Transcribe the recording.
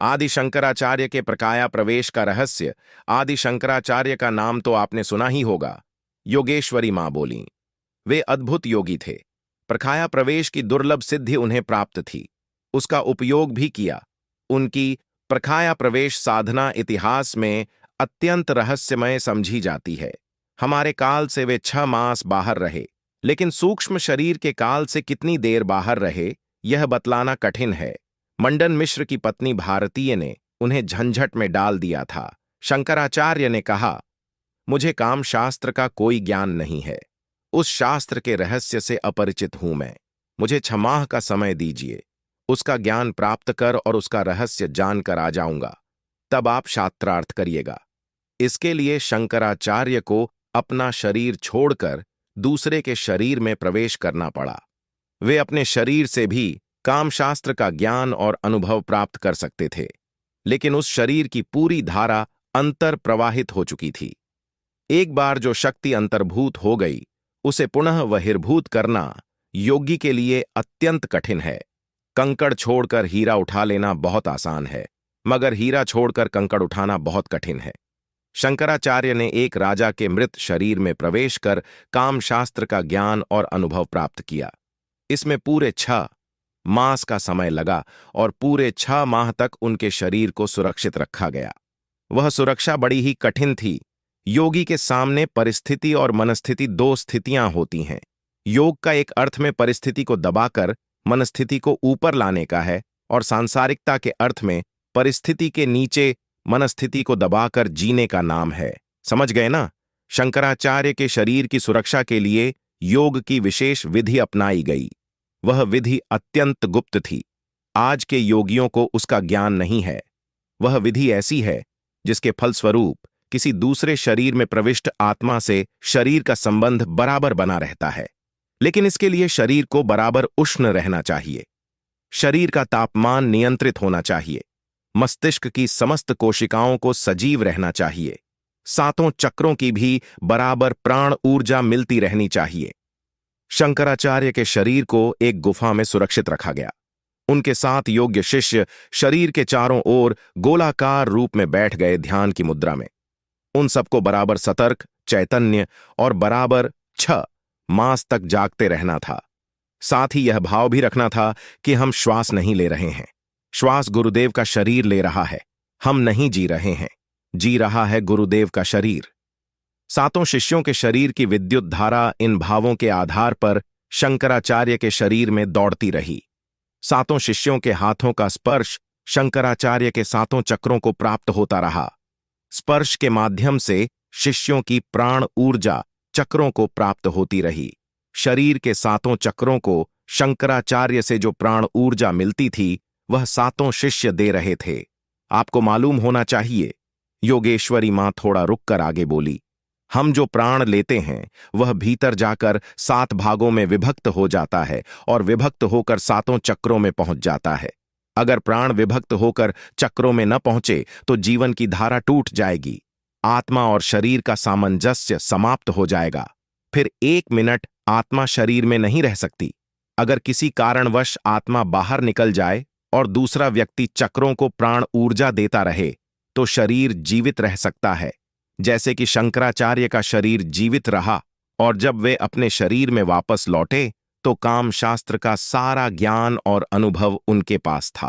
आदि शंकराचार्य के प्रकाया प्रवेश का रहस्य। आदि शंकराचार्य का नाम तो आपने सुना ही होगा। योगेश्वरी मां बोलीं। वे अद्भुत योगी थे। प्रकाया प्रवेश की दुर्लभ सिद्धि उन्हें प्राप्त थी। उसका उपयोग भी किया। उनकी प्रकाया प्रवेश साधना इतिहास में अत्यंत रहस्यमय समझी जाती है। हमारे काल से वे 6 मास बाहर रहे, लेकिन सूक्ष्म शरीर के काल से कितनी देर बाहर रहे, यह बतलाना कठिन है। मंडन मिश्र की पत्नी भारतीय ने उन्हें झंझट में डाल दिया था। शंकराचार्य ने कहा, मुझे काम शास्त्र का कोई ज्ञान नहीं है। उस शास्त्र के रहस्य से अपरिचित हूं मैं। मुझे 6 माह का समय दीजिए। उसका ज्ञान प्राप्त कर और उसका रहस्य जानकर आ जाऊंगा। तब आप शास्त्रार्थ करिएगा। इसके लिए शंकराचार्य को अपना शरीर छोड़कर दूसरे के शरीर में प्रवेश करना पड़ा। वे अपने शरीर से भी कामशास्त्र का ज्ञान और अनुभव प्राप्त कर सकते थे, लेकिन उस शरीर की पूरी धारा अंतर प्रवाहित हो चुकी थी। एक बार जो शक्ति अंतर्भूत हो गई, उसे पुनः बहिर्भूत करना योगी के लिए अत्यंत कठिन है। कंकड़ छोड़कर हीरा उठा लेना बहुत आसान है, मगर हीरा छोड़कर कंकड़ उठाना बहुत कठिन है। शंकराचार्य ने एक राजा के मृत शरीर में प्रवेश कर कामशास्त्र का ज्ञान और अनुभव प्राप्त किया। इसमें पूरे 6 मास का समय लगा और पूरे 6 माह तक उनके शरीर को सुरक्षित रखा गया। वह सुरक्षा बड़ी ही कठिन थी। योगी के सामने परिस्थिति और मनस्थिति 2 स्थितियां होती हैं। योग का एक अर्थ में परिस्थिति को दबाकर मनस्थिति को ऊपर लाने का है, और सांसारिकता के अर्थ में परिस्थिति के नीचे मनस्थिति को दबाकर जीने का नाम है। समझ गए ना? शंकराचार्य के शरीर की सुरक्षा के लिए योग की विशेष विधि अपनाई गई। वह विधि अत्यंत गुप्त थी। आज के योगियों को उसका ज्ञान नहीं है। वह विधि ऐसी है जिसके फलस्वरूप किसी दूसरे शरीर में प्रविष्ट आत्मा से शरीर का संबंध बराबर बना रहता है, लेकिन इसके लिए शरीर को बराबर उष्ण रहना चाहिए। शरीर का तापमान नियंत्रित होना चाहिए। मस्तिष्क की समस्त कोशिकाओं को सजीव रहना चाहिए। 7 चक्रों की भी बराबर प्राण ऊर्जा मिलती रहनी चाहिए। शंकराचार्य के शरीर को एक गुफा में सुरक्षित रखा गया। उनके 7 योग्य शिष्य शरीर के चारों ओर गोलाकार रूप में बैठ गए ध्यान की मुद्रा में। उन सबको बराबर सतर्क, चैतन्य और बराबर 6 मास तक जागते रहना था। साथ ही यह भाव भी रखना था कि हम श्वास नहीं ले रहे हैं। श्वास गुरुदेव का शरीर ले रहा है। हम नहीं जी रहे हैं। जी रहा है गुरुदेव का शरीर। 7 शिष्यों के शरीर की विद्युत धारा इन भावों के आधार पर शंकराचार्य के शरीर में दौड़ती रही। 7 शिष्यों के हाथों का स्पर्श शंकराचार्य के 7 चक्रों को प्राप्त होता रहा। स्पर्श के माध्यम से शिष्यों की प्राण ऊर्जा चक्रों को प्राप्त होती रही। शरीर के 7 चक्रों को शंकराचार्य से जो प्राण ऊर्जा मिलती थी, वह 7 शिष्य दे रहे थे। आपको मालूम होना चाहिए। योगेश्वरी मां थोड़ा रुककर आगे बोली, हम जो प्राण लेते हैं वह भीतर जाकर 7 भागों में विभक्त हो जाता है और विभक्त होकर 7 चक्रों में पहुंच जाता है। अगर प्राण विभक्त होकर चक्रों में न पहुंचे तो जीवन की धारा टूट जाएगी। आत्मा और शरीर का सामंजस्य समाप्त हो जाएगा। फिर 1 मिनट आत्मा शरीर में नहीं रह सकती। अगर किसी कारणवश आत्मा बाहर निकल जाए और दूसरा व्यक्ति चक्रों को प्राण ऊर्जा देता रहे, तो शरीर जीवित रह सकता है, जैसे कि शंकराचार्य का शरीर जीवित रहा। और जब वे अपने शरीर में वापस लौटे तो कामशास्त्र का सारा ज्ञान और अनुभव उनके पास था।